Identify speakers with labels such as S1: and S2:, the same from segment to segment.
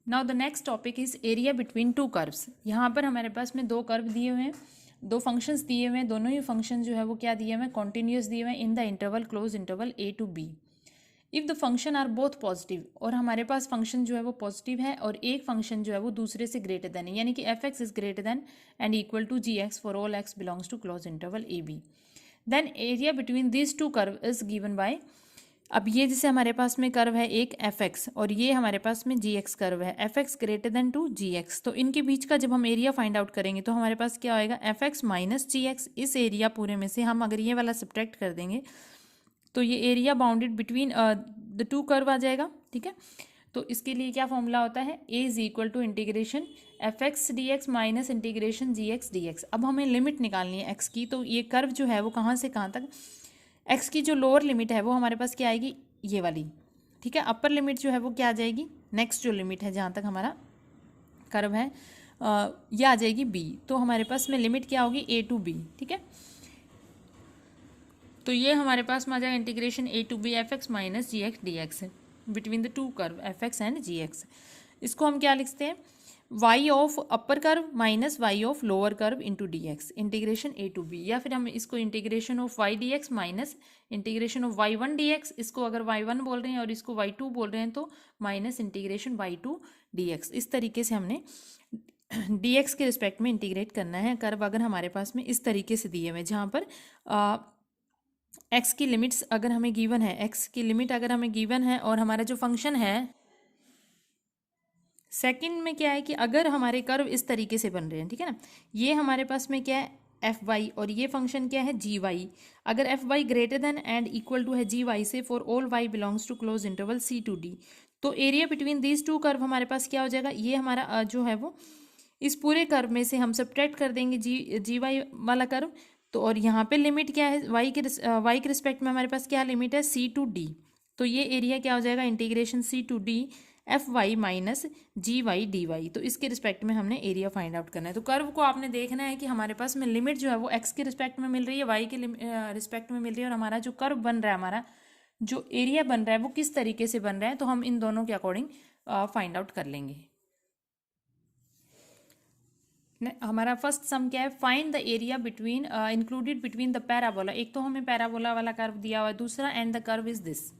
S1: Now the next topic is area between two curves. यहाँ पर हमारे पास में दो कर्व दिए हुए हैं, दो फंक्शंस दिए हुए हैं, दोनों ही फंक्शन जो है वो क्या दिए हुए हैं, कॉन्टिन्यूस दिए हुए हैं in the interval close interval a to b. If the function are both positive, और हमारे पास फंक्शन जो है वो पॉजिटिव है और एक फंक्शन जो है वो दूसरे से ग्रेटर देन है, यानी कि f x is greater than and equal to g x for all x belongs to close interval a b, then area between this two curve is given by. अब ये जैसे हमारे पास में कर्व है एक एफ एक्स और ये हमारे पास में जी एक्स कर्व है, f x greater than to g x. तो इनके बीच का जब हम एरिया फाइंड आउट करेंगे तो हमारे पास क्या होएगा, F x minus g x. इस एरिया पूरे में से हम अगर ये वाला सब्ट्रैक्ट कर देंगे तो ये area bounded between the two curve आ जाएगा। ठीक है, तो इसके लिए क्या फॉर्मूला होता है, A is equal to integration F X D x minus integration G x D X. अब हमें लिमिट निकालनी है एक्स की, तो ये कर्व जो है वो कहाँ से कहाँ तक, एक्स की जो लोअर लिमिट है वो हमारे पास क्या आएगी, ये वाली। ठीक है, अपर लिमिट जो है वो क्या आ जाएगी, नेक्स्ट जो लिमिट है जहाँ तक हमारा कर्व है ये आ जाएगी बी। तो हमारे पास में लिमिट क्या होगी, ए टू बी। ठीक है, तो ये हमारे पास में आ जाएगा integration a to b f x minus g x D x between the two curve f x and g x. इसको हम क्या लिखते हैं, y of upper curve minus y of lower curve into d x integration a to b, या फिर हम इसको integration of y d x minus integration of y one d x, इसको अगर y1 बोल रहे हैं और इसको y2 बोल रहे हैं तो minus integration y2 D x. इस तरीके से हमने डी एक्स के रिस्पेक्ट में इंटीग्रेट करना है कर्व अगर हमारे पास में इस तरीके से दिए हुए, जहाँ पर एक्स की लिमिट्स अगर हमें गिवन है, एक्स की लिमिट अगर हमें गिवन है और हमारा जो फंक्शन है सेकंड में क्या है कि अगर हमारे कर्व इस तरीके से बन रहे हैं, ठीक है ना, ये हमारे पास में क्या है एफ वाई और ये फंक्शन क्या है जी वाई। अगर F Y greater than and equal to है जी वाई से for all Y belongs to close interval C to D, तो area between these two curve हमारे पास क्या हो जाएगा, ये हमारा जो है वो इस पूरे कर्व में से हम सब्ट्रैक्ट कर देंगे जी वाई वाला कर्व। तो और यहाँ पे लिमिट क्या है, वाई के रिस्पेक्ट में हमारे पास क्या लिमिट है, सी टू डी। तो ये एरिया क्या हो जाएगा, integration c to d f y minus g y d y. तो इसके रिस्पेक्ट में हमने एरिया फाइंड आउट करना है। तो कर्व को आपने देखना है कि हमारे पास में लिमिट जो है वो एक्स के रिस्पेक्ट में मिल रही है, वाई के रिस्पेक्ट में मिल रही है, और हमारा जो कर्व बन रहा है, हमारा जो एरिया बन रहा है वो किस तरीके से बन रहा है, तो हम इन दोनों के अकॉर्डिंग फाइंड आउट कर लेंगे। हमारा फर्स्ट सम क्या है, find the area between included between the parabola. एक तो हमें पैराबोला वाला कर्व दिया हुआ है, दूसरा and the curve is this.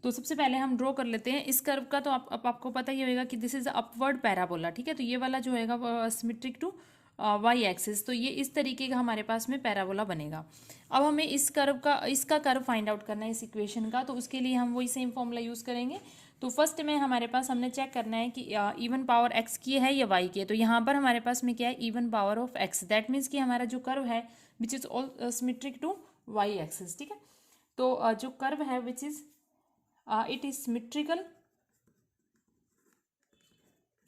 S1: तो सबसे पहले हम ड्रॉ कर लेते हैं इस कर्व का। तो आपको पता ही होगा कि दिस इज अपवर्ड पैराबोला। ठीक है, तो ये वाला जो है सिमेट्रिक टू वाई एक्सिस, तो ये इस तरीके का हमारे पास में पैराबोला बनेगा। अब हमें इसका कर्व फाइंड आउट करना है इस इक्वेशन का, तो उसके लिए हम वही सेम फॉर्मूला यूज़ करेंगे। तो फर्स्ट में हमारे पास हमने चेक करना है कि इवन पावर एक्स की है या वाई की है। तो यहाँ पर हमारे पास में क्या है, even power of x, that means कि हमारा जो कर्व है which is all symmetric to Y axis. ठीक है, तो जो कर्व है which is it is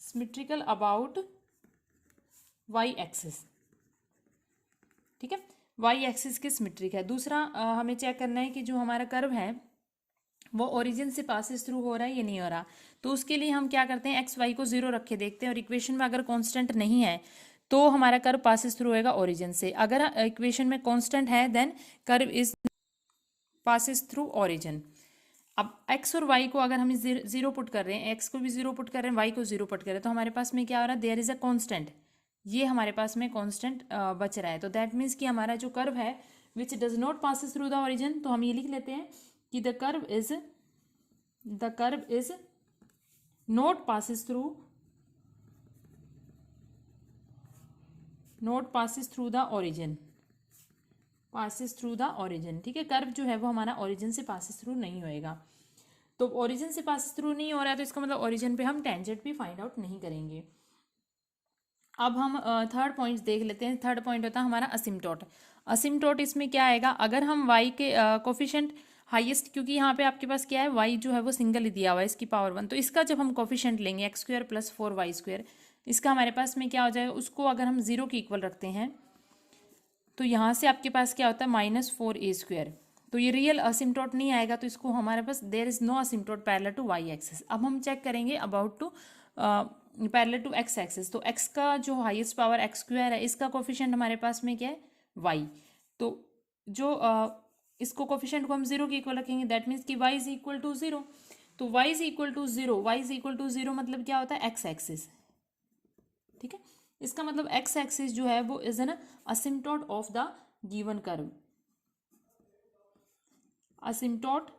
S1: symmetrical about y axis। ठीक है, y एक्सिस के सिमेट्रिक है। दूसरा हमें चेक करना है कि जो हमारा कर्व है वो ओरिजिन से पासिस थ्रू हो रहा है या नहीं हो रहा। तो उसके लिए हम क्या करते हैं, एक्स वाई को जीरो रख के देखते हैं, और इक्वेशन में अगर कांस्टेंट नहीं है तो हमारा कर्व पासिस थ्रू होएगा ओरिजिन से। अगर इक्वेशन में कांस्टेंट है then curve is passes through origin. अब x और y को अगर हम जीरो पुट कर रहे हैं, x को भी जीरो पुट कर रहे हैं, y को जीरो पुट कर रहे हैं, तो हमारे पास में क्या हो रहा है, देयर इज अ कांस्टेंट। ये हमारे पास में कांस्टेंट बच रहा है। तो दैट मीन्स कि हमारा जो कर्व है which does not passes through the origin, तो हम ये लिख लेते हैं कि the curve is not passes through the origin, passes through the origin. ठीक है, कर्व जो है वो हमारा ओरिजिन से पासिस थ्रू नहीं होएगा। तो ओरिजिन से पासिस थ्रू नहीं हो रहा है तो इसका मतलब ओरिजिन पे हम टेंजेंट भी फाइंड आउट नहीं करेंगे। अब हम थर्ड पॉइंट देख लेते हैं। थर्ड पॉइंट होता है हमारा असिम्टोट। असिम्टोट इसमें क्या आएगा, अगर हम y के कोफिशिएंट हाईएस्ट, क्योंकि यहाँ पे आपके पास क्या है, y जो है वो सिंगल ही दिया हुआ है, इसकी पावर 1, तो इसका जब हम कोफिशिएंट लेंगे एक्स स्क्वायर प्लस 4y², इसका हमारे पास में क्या हो जाएगा, उसको अगर हम जीरो के इक्वल रखते हैं तो यहाँ से आपके पास क्या होता है -4a²। तो ये रियल असिम्टोट नहीं आएगा, तो इसको हमारे पास there is no asymptote parallel to Y axis. अब हम चेक करेंगे about to parallel to X axis. तो एक्स का जो हाईएस्ट पावर x² है, इसका कोफिशिएंट हमारे पास में क्या है, y। तो जो इसको कोफिशिएंट को हम जीरो के इक्वल रखेंगे, दैट मीन्स कि y is equal to zero. तो y is equal to zero, y is equal to zero मतलब क्या होता है, एक्स एक्सिस, ठीक है। इसका मतलब एक्स एक्सिस जो है वो is an asymptote of the given curve, asymptote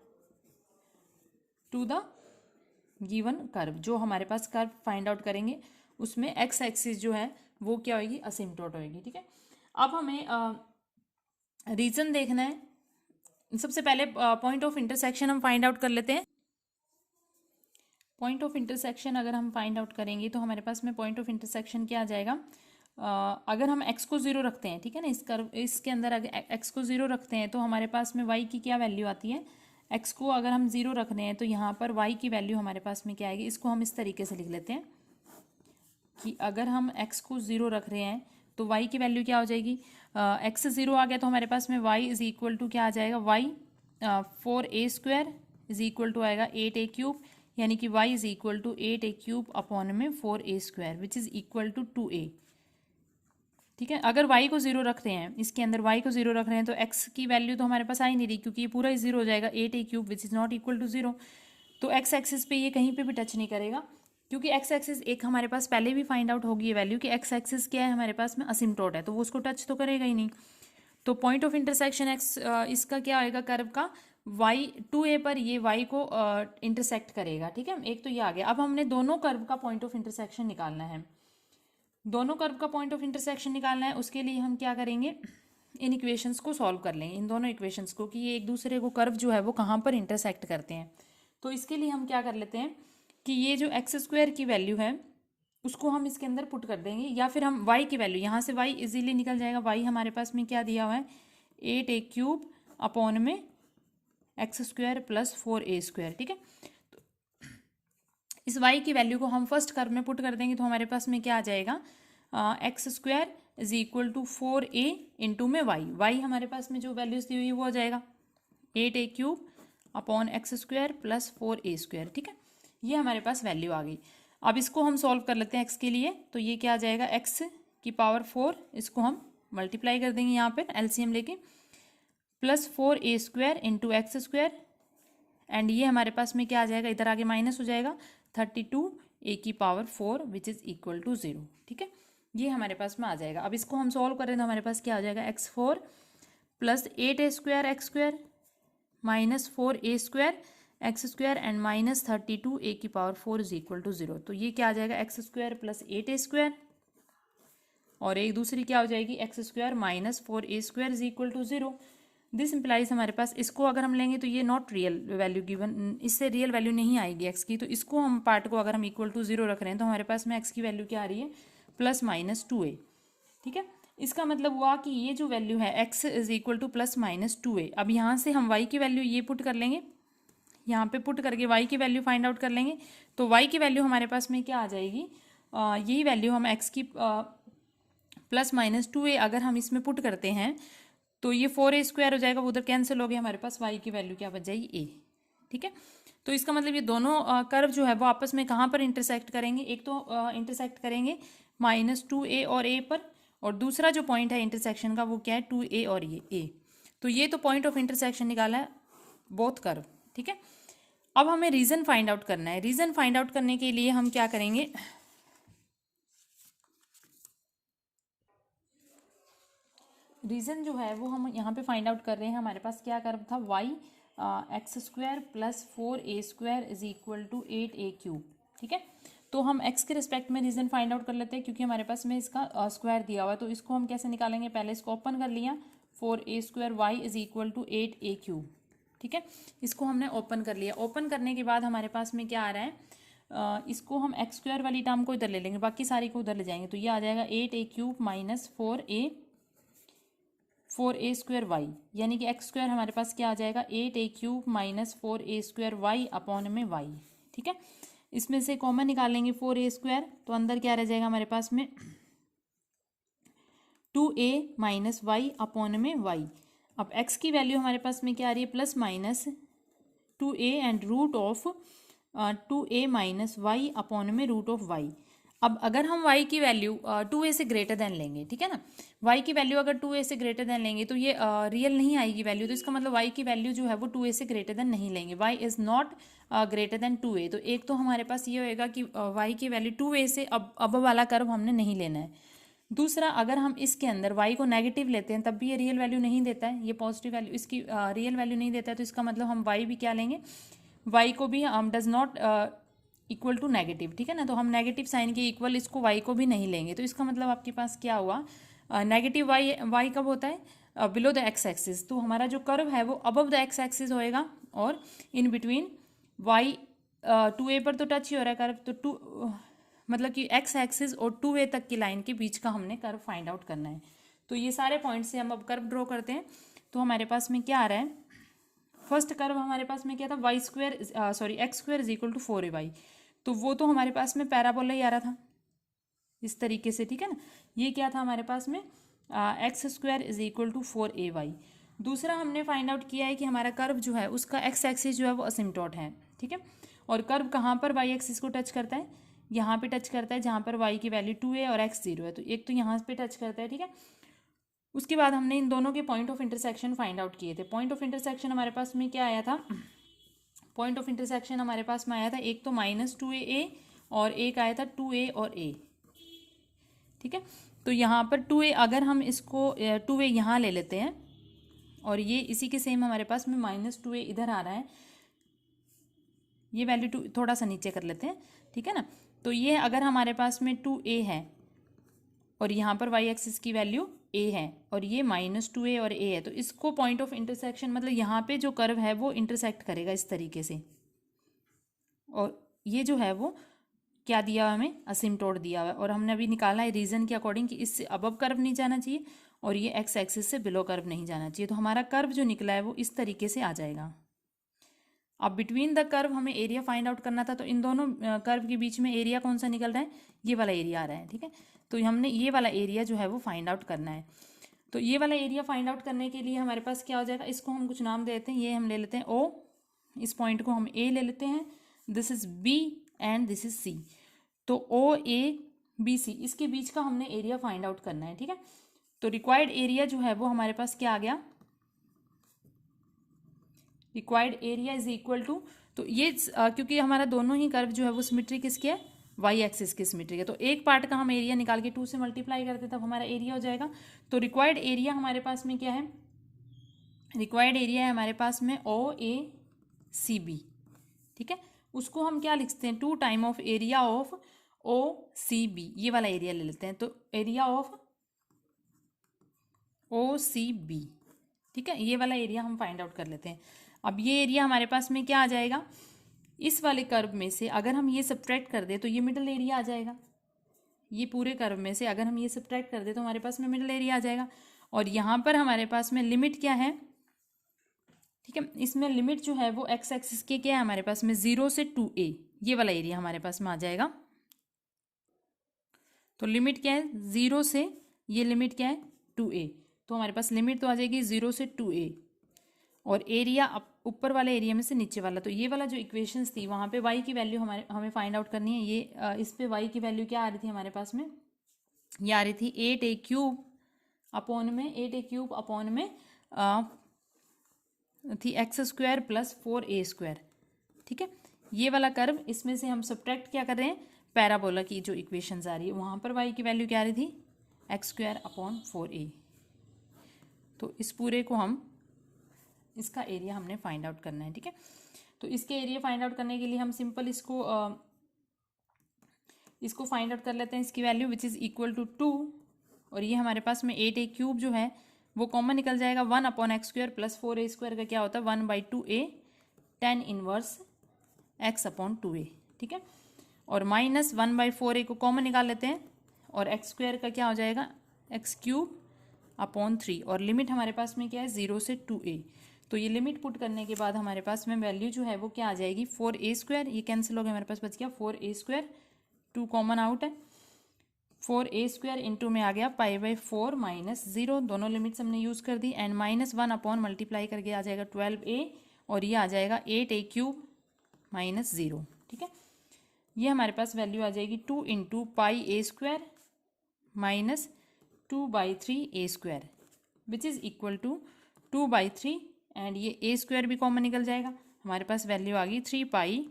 S1: to the given curve. जो हमारे पास कर्व फाइंड आउट करेंगे उसमें एक्स एक्सिस जो है वो क्या होगी, असिम्पटोट होगी, ठीक है। अब हमें रीजन देखना है। सबसे पहले पॉइंट ऑफ इंटरसेक्शन हम फाइंड आउट कर लेते हैं। पॉइंट ऑफ इंटरसेक्शन अगर हम फाइंड आउट करेंगे तो हमारे पास में पॉइंट ऑफ इंटरसेक्शन क्या आ जाएगा, अगर हम x को जीरो रखते हैं, ठीक है ना, इस कर्व इसके अंदर अगर x को जीरो रखते हैं तो हमारे पास में y की क्या वैल्यू आती है, x को अगर हम जीरो रख रहे हैं तो यहाँ पर y की वैल्यू हमारे पास में क्या आएगी। इसको हम इस तरीके से लिख लेते हैं कि अगर हम x को जीरो रख रहे हैं तो y की वैल्यू क्या हो जाएगी, x जीरो आ गया तो हमारे पास में y इज इक्वल टू क्या आ जाएगा, y 4a² is equal to आएगा 8a³, यानी कि y is equal to 8a³ upon में 4a² which is equal to 2a, ठीक है। अगर y को जीरो रखते हैं, इसके अंदर y को जीरो रख रहे हैं तो x की वैल्यू तो हमारे पास आ ही नहीं रही, क्योंकि ये पूरा ही जीरो हो जाएगा, 8a³ which is not equal to zero. तो x एक्सिस पे ये कहीं पे भी टच नहीं करेगा, क्योंकि x एक्सिस एक हमारे पास पहले भी फाइंड आउट होगी ये वैल्यू कि x एक्सिस क्या है हमारे पास में, असिम्पटोट है, तो वो उसको टच तो करेगा ही नहीं। तो पॉइंट ऑफ इंटरसेक्शन x इसका क्या आएगा, कर्व का y 2a पर ये y को इंटरसेक्ट करेगा, ठीक है। एक तो ये आ गया। अब हमने दोनों कर्व का पॉइंट ऑफ इंटरसेक्शन निकालना है, दोनों कर्व का पॉइंट ऑफ इंटरसेक्शन निकालना है। उसके लिए हम क्या करेंगे, इन इक्वेशंस को सॉल्व कर लेंगे, इन दोनों इक्वेशंस को, कि ये एक दूसरे को कर्व जो है वो कहाँ पर इंटरसेक्ट करते हैं। तो इसके लिए हम क्या कर लेते हैं कि ये जो x² की वैल्यू है उसको हम इसके अंदर पुट कर देंगे, या फिर हम y की वैल्यू, यहाँ से y इजीली निकल जाएगा। y हमारे पास में क्या दिया हुआ है, 8a³ अपॉन में x² प्लस 4a², ठीक है। तो इस y की वैल्यू को हम फर्स्ट कर्व में पुट कर देंगे तो हमारे पास में क्या आ जाएगा, x² is equal to 4a into में y हमारे पास में जो वैल्यूज दी हुई है वो आ जाएगा 8a³ upon x² plus 4a², ठीक है। ये हमारे पास वैल्यू आ गई। अब इसको हम सॉल्व कर लेते हैं x के लिए, तो ये क्या आ जाएगा, x की पावर 4, इसको हम मल्टीप्लाई कर देंगे यहाँ पर एलसीएम लेके, plus 4a² into x², and ये हमारे पास में क्या आ जाएगा, इधर आगे माइनस हो जाएगा, 32a की power 4 which is equal to 0, ठीक है। ये हमारे पास में आ जाएगा। अब इसको हम सॉल्व करें तो हमारे पास क्या आ जाएगा, x4 plus 8a² x² minus 4a² x² and minus 32a की पावर 4 इज इक्वल टू 0। तो ये क्या आ जाएगा, x² प्लस 8a² और एक दूसरी क्या हो जाएगी, x² minus 4a² is equal to 0। This implies हमारे पास, इसको अगर हम लेंगे तो ये नॉट रियल वैल्यू गिवन, इससे रियल वैल्यू नहीं आएगी x की। तो इसको हम पार्ट को अगर हम इक्वल टू 0 रख रहे हैं तो हमारे पास में x की वैल्यू क्या आ रही है, प्लस माइनस 2a, ठीक है। इसका मतलब हुआ कि ये जो वैल्यू है x is equal two plus minus 2a। अब यहाँ से हम y की वैल्यू ये पुट कर लेंगे, यहाँ पे पुट करके y की वैल्यू फाइंड आउट कर लेंगे। तो y की वैल्यू हमारे पास में क्या आ जाएगी, यही वैल्यू हम x की प्लस माइनस 2a अगर हम इसमें पुट करते हैं तो ये 4a² हो जाएगा, वो उधर कैंसिल हो गया, हमारे पास y की वैल्यू क्या बच जाएगी, a, ठीक है। तो इसका मतलब ये दोनों कर्व जो है वो आपस में कहाँ पर इंटरसेक्ट करेंगे, एक तो इंटरसेक्ट करेंगे माइनस 2a और a पर, और दूसरा जो पॉइंट है इंटरसेक्शन का वो क्या है, 2a और ये a। तो ये तो पॉइंट ऑफ इंटरसेक्शन निकाला है बोथ कर्व, ठीक है। अब हमें रीजन फाइंड आउट करना है। रीजन फाइंड आउट करने के लिए हम क्या करेंगे, रीजन जो है वो हम यहाँ पे फाइंड आउट कर रहे हैं। हमारे पास क्या कर्व था, y x² plus 4a² is equal to 8a³, ठीक है। तो हम x के रिस्पेक्ट में रीजन फाइंड आउट कर लेते हैं, क्योंकि हमारे पास में इसका स्क्वायर दिया हुआ है। तो इसको हम कैसे निकालेंगे, पहले इसको ओपन कर लिया, 4a² y is equal to 8a³, ठीक है। इसको हमने ओपन कर लिया। ओपन करने के बाद हमारे पास में क्या आ रहा है, इसको हम x² वाली टर्म को इधर ले लेंगे, बाकी सारी को उधर ले जाएंगे। तो ये आ जाएगा 8a³ माइनस 4a² y, यानी कि x² हमारे पास क्या आ जाएगा, 8a³ minus 4a² y upon में y, ठीक है। इसमें से कॉमन निकालेंगे 4a², तो अंदर क्या रह जाएगा हमारे पास में 2a माइनस y अपॉन में y। अब x की वैल्यू हमारे पास में क्या आ रही है, plus minus 2a and root of 2a minus y upon में रूट ऑफ y। अब अगर हम y की वैल्यू 2a से ग्रेटर देन लेंगे, ठीक है ना, y की वैल्यू अगर 2a से ग्रेटर देन लेंगे तो ये रियल नहीं आएगी वैल्यू, तो इसका मतलब y की वैल्यू जो है वो 2a से ग्रेटर देन नहीं लेंगे, y is not greater than 2a। तो एक तो हमारे पास ये होएगा कि y की वैल्यू 2a से अब वाला कर्व हमने नहीं लेना है। दूसरा, अगर हम इसके अंदर y को नेगेटिव लेते हैं तब भी ये रियल वैल्यू नहीं देता है, ये पॉजिटिव वैल्यू इसकी रियल वैल्यू नहीं देता है, तो इसका मतलब हम y भी क्या लेंगे, y को भी हम does not equal to negative, ठीक है ना, तो हम नेगेटिव साइन के इक्वल इसको y को भी नहीं लेंगे। तो इसका मतलब आपके पास क्या हुआ, नेगेटिव y कब होता है, बिलो द एक्स एक्सिस, तो हमारा जो कर्व है वो अबव द एक्स एक्सिस होएगा और इन बिटवीन y 2a पर तो टच ही हो रहा है कर्व, तो मतलब कि एक्स एक्सिस और 2a तक की लाइन के बीच का हमने कर्व फाइंड आउट करना है। तो ये सारे पॉइंट से हम अब कर्व ड्रॉ करते हैं। तो हमारे पास में क्या आ रहा है, फर्स्ट कर्व हमारे पास में क्या था, x square is equal to 4ay, तो वो तो हमारे पास में पैराबोला ही आ रहा था इस तरीके से, ठीक है ना। ये क्या था हमारे पास में, x square is equal to 4ay। दूसरा हमने फाइंड आउट किया है कि हमारा कर्व जो है उसका एक्स एक्सिस जो है वो असिम्प्टोट है, ठीक है, और कर्व कहाँ पर वाई एक्सिस को टच करता है, यहाँ पे टच करता है जहाँ पर y की वैल्यू 2a और x 0 है, तो एक तो यहाँ पे टच करता है, ठीक है। उसके बाद हमने इन दोनों के point of intersection find out किए थे। पॉइंट ऑफ इंटरसेक्शन हमारे पास में क्या आया था, पॉइंट ऑफ इंटरसेक्शन हमारे पास में आया था एक तो -2a और एक आया था 2a और a, ठीक है। तो यहाँ पर 2a, अगर हम इसको 2a यहाँ ले लेते हैं और ये इसी के सेम हमारे पास में -2a इधर आ रहा है, ये वैल्यू 2 थोड़ा सा नीचे कर लेते हैं, ठीक है ना। तो ये अगर हमारे पास में 2a है और यहाँ पर y एक्सिस की वैल्यू a है और ये -2a और a है, तो इसको पॉइंट ऑफ इंटरसेक्शन मतलब यहाँ पे जो कर्व है वो इंटरसेक्ट करेगा इस तरीके से, और ये जो है वो क्या दिया हुआ हमें, असिम्प्टोट दिया हुआ है, और हमने अभी निकाला है रीजन के अकॉर्डिंग कि इससे अबव कर्व नहीं जाना चाहिए और ये एक्स एक्सिस से बिलो कर्व नहीं जाना चाहिए। तो हमारा कर्व जो निकला है वो इस तरीके से आ जाएगा। अब बिटवीन द कर्व हमें एरिया फाइंड आउट करना था, तो इन दोनों कर्व के बीच में एरिया कौन सा निकल रहा है, ये वाला एरिया आ रहा है, ठीक है। तो हमने ये वाला एरिया जो है वो फाइंड आउट करना है। तो ये वाला एरिया फाइंड आउट करने के लिए हमारे पास क्या हो जाएगा, इसको हम कुछ नाम दे देते हैं, ये हम ले लेते हैं O, इस पॉइंट को हम A ले लेते हैं, this is B and this is C। तो OABC इसके बीच का हमने एरिया फाइंड आउट करना है, ठीक है। तो रिक्वायर्ड एरिया जो है वो हमारे पास क्या आ गया, required area is equal to, तो ये क्योंकि हमारा दोनों ही कर्व जो है वो सिमेट्री किसके है, वाई एक्सिस की सिमेट्री है, तो एक पार्ट का हम एरिया निकाल के 2 से मल्टीप्लाई करते तब हमारा एरिया हो जाएगा। तो रिक्वायर्ड एरिया हमारे पास में क्या है, रिक्वायर्ड एरिया है हमारे पास में OACB, ठीक है। उसको हम क्या लिखते हैं, 2 time of area of OCB, ये वाला एरिया ले लेते हैं, तो एरिया ऑफ OCB, ठीक है, ये वाला एरिया हम फाइंड आउट कर लेते हैं। अब ये एरिया हमारे पास में क्या आ जाएगा, इस वाले कर्व में से अगर हम ये सब्ट्रैक्ट कर दें तो ये मिडल एरिया आ जाएगा, ये पूरे कर्व में से अगर हम ये सब्ट्रैक्ट कर दें तो हमारे पास में मिडल एरिया आ जाएगा। और यहाँ पर हमारे पास में लिमिट क्या है, ठीक है, इसमें लिमिट जो है वो एक्स एक्सिस के क्या है हमारे पास में 0 से 2a, ये वाला एरिया हमारे पास में आ जाएगा। तो लिमिट क्या है 0 से, ये लिमिट क्या है 2a, तो हमारे पास लिमिट तो आ जाएगी 0 से 2a, और एरिया ऊपर वाले एरिया में से नीचे वाला। तो ये वाला जो इक्वेशंस थी वहाँ पे y की वैल्यू हमें फाइंड आउट करनी है। ये इस पे y की वैल्यू क्या आ रही थी हमारे पास में, ये आ रही थी 8a क्यूब अपॉन में 8a क्यूब अपॉन में थी x square plus 4a square, ठीक है। ये वाला कर्व, इसमें से हम सब्ट्रैक्ट क्या कर रहे हैं, पैराबोला की जो इक्वेशंस आ रही है, वहाँ पर y की वैल्यू क्या आ रही थी, एक्स स्क्वायर अपॉन 4a। तो इस पूरे को हम, इसका एरिया हमने फाइंड आउट करना है, ठीक है। तो इसके एरिया फाइंड आउट करने के लिए हम सिंपल इसको फाइंड आउट कर लेते हैं, इसकी value which is equal to 2, और ये हमारे पास में 8a क्यूब जो है वो कॉमन निकल जाएगा, 1 upon x square plus 4a square का क्या होता है 1/2a tan inverse x upon 2a, ठीक है। और माइनस 1/4a को कॉमन निकाल लेते हैं, और एक्स स्क्वायर का क्या हो जाएगा एक्स क्यूब अपॉन 3, और लिमिट हमारे पास में क्या है 0 से 2a। तो ये लिमिट पुट करने के बाद हमारे पास में वैल्यू जो है वो क्या आ जाएगी 4a स्क्वायर, ये कैंसिल हो गया, हमारे पास बच गया 4a स्क्वायर, 2 कॉमन आउट है, 4a स्क्वायर इंटू में आ गया π/4 माइनस 0, दोनों लिमिट्स हमने यूज़ कर दी, एंड -1 अपॉन मल्टीप्लाई करके आ जाएगा 12a, और ये आ जाएगा 8a क्यूब माइनस 0, ठीक है। ये हमारे पास वैल्यू आ जाएगी 2 into pi a square minus 2/3 a square which is equal to 2/3 and ये ए स्क्वायर भी कॉमन निकल जाएगा। हमारे पास वैल्यू आ गई 3 पाई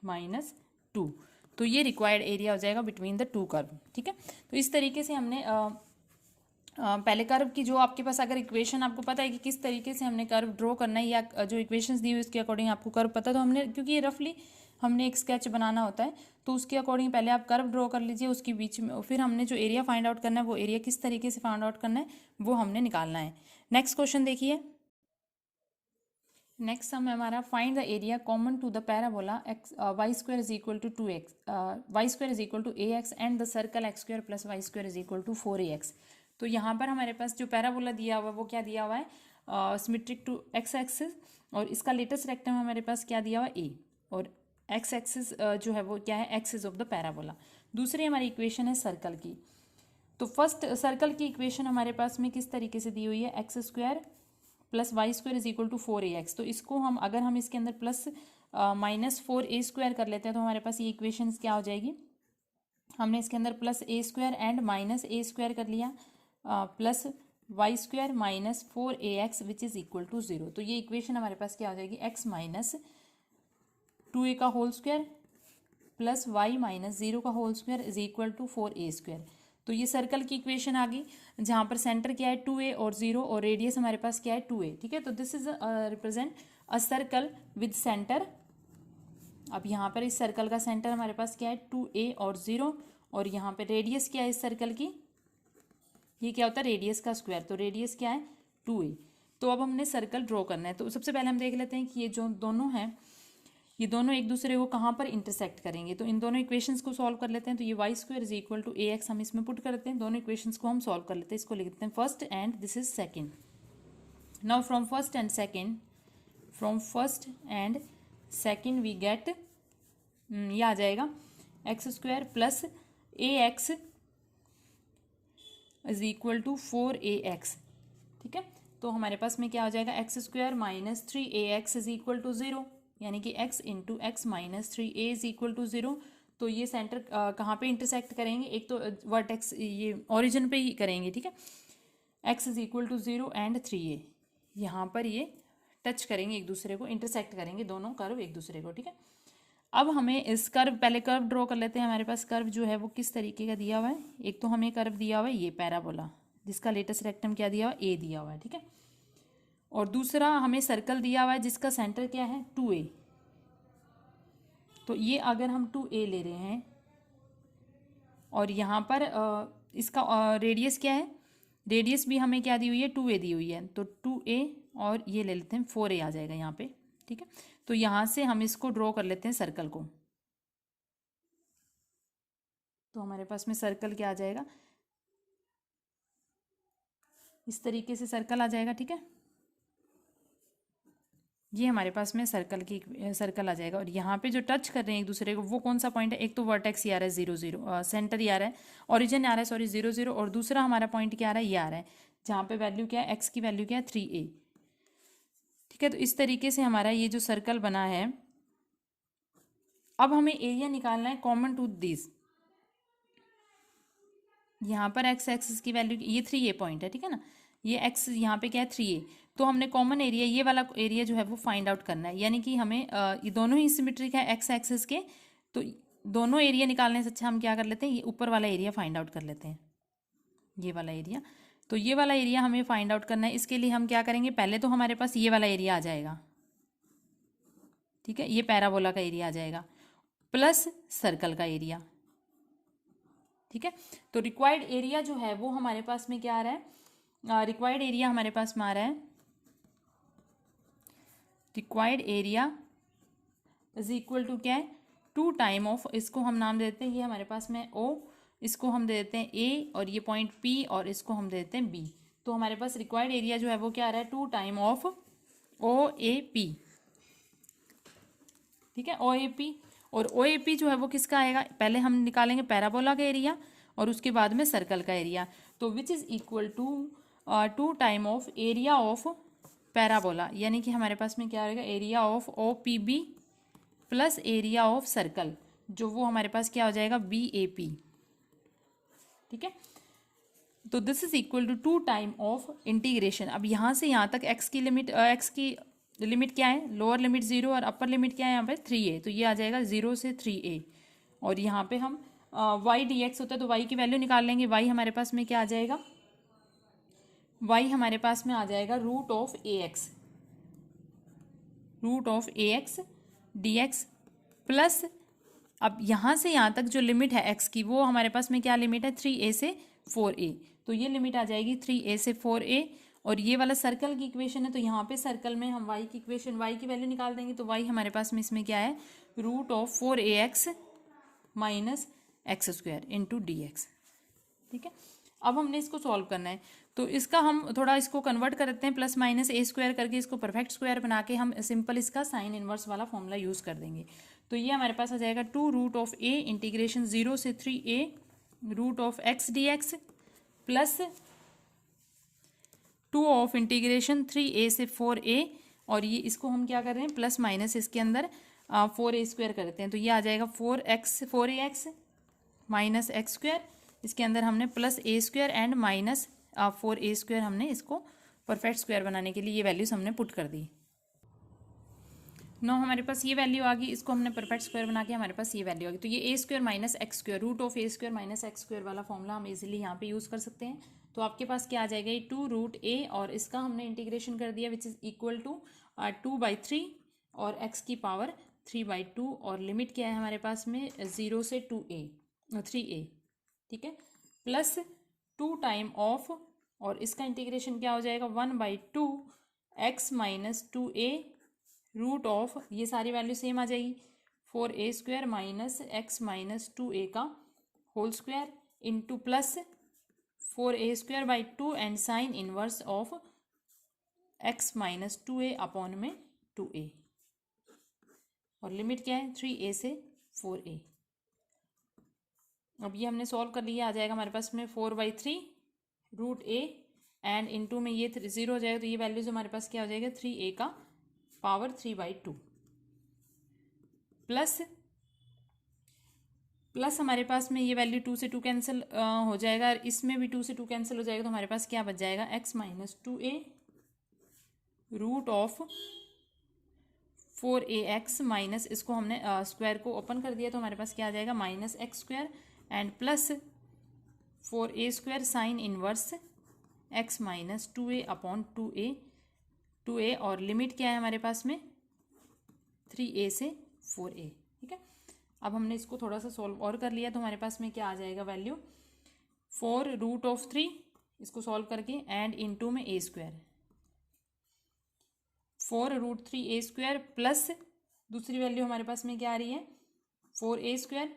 S1: माइनस 2। तो ये रिक्वायर्ड एरिया हो जाएगा बिटवीन द टू कर्व। ठीक है, तो इस तरीके से हमने पहले कर्व की जो आपके पास अगर इक्वेशन आपको पता है कि किस तरीके से हमने कर्व ड्रॉ करना है, या जो इक्वेशंस दी हुई उसके अकॉर्डिंग आपको कर्व पता है, तो हमने, क्योंकि ये रफली हमने एक स्केच बनाना होता है, तो उसके अकॉर्डिंग पहले आप कर्व ड्रॉ कर लीजिए, उसके बीच में फिर हमने जो एरिया फाइंड आउट करना है, वो एरिया किस तरीके से फाइंड आउट करना है वो हमने निकालना है। नेक्स्ट क्वेश्चन देखिए। नेक्स्ट हम हमारा find the area common to the parabola x y square is equal to 2x, y square is equal to ax and the circle x square plus y square is equal to 4ax। तो यहाँ पर हमारे पास जो parabola दिया हुआ है वो क्या दिया हुआ है, सिमेट्रिक टू एक्स एक्सिस, और इसका लेटेस्ट रेक्टम हमारे पास क्या दिया हुआ है, ए, और एक्स एक्सिस जो है वो क्या है, एक्सिस ऑफ द पैराबोला। दूसरी हमारी इक्वेशन है सर्कल की। तो फर्स्ट सर्कल की इक्वेशन हमारे पास में किस तरीके से दी हुई है, x square plus y square is equal to 4ax। तो इसको हम अगर हम इसके अंदर प्लस माइनस 4a स्क्वायर कर लेते हैं तो हमारे पास ये इक्वेशन क्या हो जाएगी, हमने इसके अंदर plus a square and minus a square कर लिया, plus y square minus 4ax which is equal to 0। तो ये इक्वेशन हमारे पास क्या हो जाएगी, x माइनस 2a का whole square plus y minus 0 का whole square is equal to 4a square. तो ये सर्कल की इक्वेशन आ गई, जहाँ पर सेंटर क्या है 2a और 0, और रेडियस हमारे पास क्या है 2a। ठीक है, तो this is represent a circle with centre. अब यहाँ पर इस सर्कल का सेंटर हमारे पास क्या है 2a और 0, और यहाँ पे रेडियस क्या है इस सर्कल की, ये क्या होता है रेडियस का स्क्वायर, तो रेडियस क्या है 2a। तो अब हमने सर्कल ड्रॉ करना है। तो सबसे पहले हम देख लेते हैं कि ये जो दोनों हैं, ये दोनों एक दूसरे को कहाँ पर इंटरसेक्ट करेंगे। तो इन दोनों इक्वेशंस को सॉल्व कर लेते हैं। तो ये y square is equal to ax हम इसमें पुट करते हैं, दोनों इक्वेशंस को हम सॉल्व कर लेते हैं। इसको लिखते हैं first and this is second. Now from first and second, from first and second we get, ये आ जाएगा x square plus ax is equal to 4ax। ठीक है, तो हमारे पास में क्या हो जाएगा, x square minus 3ax is equal to 0, यानी कि x into x minus 3a is equal to 0। तो ये सेंटर कहाँ पे इंटरसेक्ट करेंगे, एक तो वर्टेक्स ये ओरिजिन पे ही करेंगे। ठीक है, x is equal to 0 and 3a, यहाँ पर ये टच करेंगे एक दूसरे को, इंटरसेक्ट करेंगे दोनों कर्व एक दूसरे को। ठीक है, अब हमें इस कर्व, पहले कर्व ड्रॉ कर लेते हैं। हमारे पास कर्व जो है वो किस तरीके का दिया हुआ है, एक तो हमें कर्व दिया हुआ है ये पैराबोला, जिसका लेटेस्ट रेक्टम क्या दिया हुआ है, a दिया हुआ है। ठीक है, और दूसरा हमें सर्कल दिया हुआ है जिसका सेंटर क्या है 2a। तो ये अगर हम 2a ले रहे हैं, और यहाँ पर इसका रेडियस क्या है, रेडियस भी हमें क्या दी हुई है 2a दी हुई है, तो 2a और ये ले लेते हैं 4a आ जाएगा यहाँ पे। ठीक है, तो यहाँ से हम इसको ड्रॉ कर लेते हैं सर्कल को। तो हमारे पास में सर्कल क्या आ जाएगा, इस तरीके से सर्कल आ जाएगा। ठीक है, ये हमारे पास में सर्कल आ जाएगा, और यहाँ पे जो टच कर रहे हैं एक दूसरे को वो कौन सा पॉइंट है, एक तो वर्टेक्स ये आ रहा है 0 0, सेंटर ये आ रहा है, ओरिजिन आ रहा है सॉरी 0 0, और दूसरा हमारा पॉइंट क्या आ रहा है, ये आ रहा है जहाँ पे वैल्यू क्या है, एक्स की वैल्यू क्या है 3a। ठीक है, तो इस तरीके से हमारा ये जो सर्कल बना है। अब हमें एरिया निकालना है कॉमन टू दिस। यहाँ पर एक्स एक्सिस की वैल्यू ये 3a पॉइंट है। ठीक है ना, ये एक्स यहाँ पे क्या है 3a, तो हमने कॉमन एरिया ये वाला एरिया जो है वो फाइंड आउट करना है, यानी कि हमें ये दोनों ही सिमेट्रिक है एक्स एक्सिस के, तो दोनों एरिया निकालने से अच्छा हम क्या कर लेते हैं, ये ऊपर वाला एरिया फाइंड आउट कर लेते हैं, ये वाला एरिया। तो ये वाला एरिया हमें फाइंड आउट करना है। इसके लिए हम क्या करेंगे, पहले तो हमारे पास ये वाला एरिया आ जाएगा। ठीक है, ये पैराबोला का एरिया आ जाएगा प्लस सर्कल का एरिया। ठीक है, तो रिक्वायर्ड एरिया जो है वो हमारे पास में क्या आ रहा है, रिक्वायर्ड एरिया हमारे पास में आ रहा है, required area is equal to क्या है 2 टाइम ऑफ, इसको हम नाम दे देते हैं, ये हमारे पास में O, इसको हम दे देते हैं A, और ये पॉइंट P, और इसको हम दे देते हैं B। तो हमारे पास रिक्वायर्ड एरिया जो है वो क्या आ रहा है 2 टाइम ऑफ OAP। ठीक है, OAP, और OAP जो है वो किसका आएगा, पहले हम निकालेंगे पैराबोला का एरिया और उसके बाद में सर्कल का एरिया। तो which is equal to 2 time of area of parabola, यानी कि हमारे पास में क्या रहेगा area of OPB plus area of circle, जो वो हमारे पास क्या हो जाएगा BAP, ठीक है। तो this is equal to 2 time of integration. अब यहाँ से यहाँ तक x की लिमिट क्या है, लोअर लिमिट 0 और अपर लिमिट क्या है यहाँ पे 3a, तो ये आ जाएगा 0 से 3a। और यहाँ पे हम y dx होता है तो y की वैल्यू निकाल लेंगे। y हमारे पास में क्या आ जाएगा, y हमारे पास में आ जाएगा root of ax dx plus, अब यहाँ से यहाँ तक जो लिमिट है x की वो हमारे पास में क्या लिमिट है 3a से 4a, तो ये लिमिट आ जाएगी 3a से 4a। और ये वाला सर्कल की इक्वेशन है तो यहाँ पे सर्कल में हम y की इक्वेशन y की वैल्यू निकाल देंगे, तो y हमारे पास में इसमें क्या है root of 4ax minus x square into dx, ठीक है। अब हमने इसको सॉल्व करना है तो इसका हम थोड़ा इसको कन्वर्ट करते हैं, प्लस माइनस a स्क्वायर करके इसको परफेक्ट स्क्वायर बना के हम सिंपल इसका साइन इनवर्स वाला फॉर्मूला यूज़ कर देंगे। तो ये हमारे पास आ जाएगा 2 रूट ऑफ a इंटीग्रेशन 0 से 3a root of x dx plus 2 of integration 3a से 4a, और ये इसको हम क्या कर रहे हैं प्लस माइनस इसके अंदर 4a स्क्वायर करते हैं, तो ये आ जाएगा 4ax माइनस एक्स स्क्वायर, इसके अंदर हमने plus a square and minus 4a square, हमने इसको परफेक्ट स्क्वायर बनाने के लिए ये वैल्यूज हमने पुट कर दी। नो हमारे पास ये वैल्यू आ गई, इसको हमने परफेक्ट स्क्वायर बना के हमारे पास ये वैल्यू आ गई। तो ये a square minus x square root of a square minus x square वाला फॉर्मूला हम इजीली यहाँ पे यूज़ कर सकते हैं। तो आपके पास क्या आ जाएगा ये 2 रूट a और इसका हमने इंटीग्रेशन कर दिया विच इज़ इक्वल टू 2/3 और x की पावर 3/2 और लिमिट क्या है हमारे पास में 0 से 3a, ठीक है, प्लस 2 टाइम ऑफ और इसका इंटीग्रेशन क्या हो जाएगा 1/2 x minus 2a root of, ये सारी वैल्यू सेम आ जाएगी 4a square minus x minus 2a का whole square into plus 4a square by 2 and sine inverse of x minus 2a upon में 2a, और लिमिट क्या है 3a से 4a। अब ये हमने सॉल्व कर लिया, आ जाएगा हमारे पास में 4/3 रूट a एंड इंटू में ये 0 हो जाएगा, तो ये वैल्यूज हमारे पास क्या हो जाएगा 3a का पावर 3/2 प्लस हमारे पास में ये वैल्यू 2 से 2 कैंसिल हो जाएगा, इसमें भी 2 से 2 कैंसिल हो जाएगा, तो हमारे पास क्या बच जाएगा x minus 2a root of 4ax minus, इसको हमने स्क्वायर को ओपन कर दिया तो हमारे पास क्या आ जाएगा minus x square and plus 4a square sine inverse x minus 2a upon 2a और लिमिट क्या है हमारे पास में 3a से 4a, ठीक है। अब हमने इसको थोड़ा सा सॉल्व और कर लिया तो हमारे पास में क्या आ जाएगा वैल्यू 4 रूट ऑफ 3, इसको सॉल्व करके एंड इंटू में a square 4 root 3a square plus दूसरी वैल्यू हमारे पास में क्या आ रही है 4a स्क्वायर,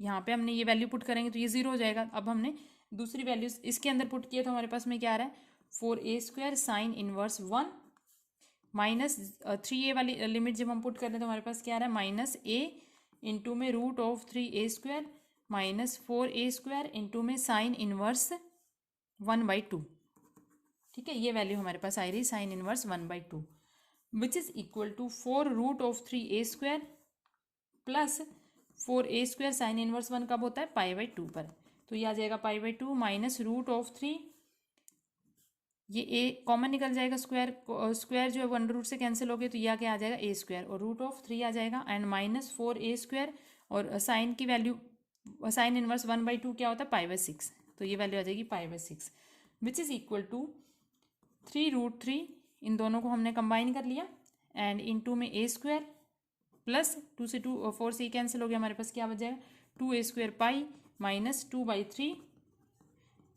S1: यहाँ पे हमने ये वैल्यू पुट करेंगे तो ये 0 हो जाएगा। अब हमने दूसरी वैल्यू इसके अंदर पुट किया तो हमारे पास में क्या आ रहा है 4a square sine inverse 1 minus 3a वाली लिमिट जब हम पुट कर रहे हैं तो हमारे पास क्या आ रहा है माइनस a इंटू में root of 3a square minus 4a square into में साइन इनवर्स 1/2, ठीक है। ये वैल्यू हमारे पास आ रही sine inverse 1/2 which is equal to 4 root of 3a square plus 4a square sine inverse 1 कब होता है π/2 पर, तो ये आ जाएगा π/2 माइनस रूट ऑफ 3, ये a कॉमन निकल जाएगा, स्क्वायर जो है 1 रूट से कैंसिल हो गए तो यह क्या आ जाएगा a स्क्वायर और रूट ऑफ 3 आ जाएगा एंड माइनस 4a स्क्वायर और साइन की वैल्यू साइन इनवर्स 1/2 क्या होता है π/6, तो ये वैल्यू आ जाएगी π/6 which is equal to 3 root 3, इन दोनों को हमने कंबाइन कर लिया एंड इंटू में a स्क्वायर प्लस 2 से 2 4 से कैंसिल हो गया, हमारे पास क्या बच जाएगा 2a square pi minus 2/3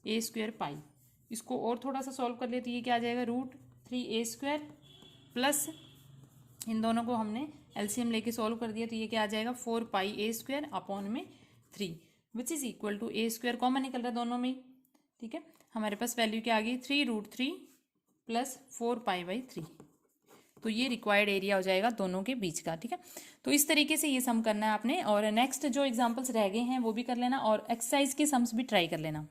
S1: a square pi. इसको और थोड़ा सा सॉल्व कर लिया तो ये क्या आ जाएगा रूट 3a स्क्वायर प्लस इन दोनों को हमने एलसीएम लेके सॉल्व कर दिया तो ये क्या आ जाएगा 4πa स्क्वायर अपॉन में 3 which is equal to a square common निकल रहा है दोनों में, ठीक है। हमारे पास वैल्यू क्या आ गई 3 रूट 3 प्लस 4π/3, तो ये रिक्वायर्ड एरिया हो जाएगा दोनों के बीच का, ठीक है। तो इस तरीके से ये सम करना है आपने और नेक्स्ट जो एग्जांपल्स रह गए हैं वो भी कर लेना और एक्सरसाइज के सम्स भी ट्राई कर लेना।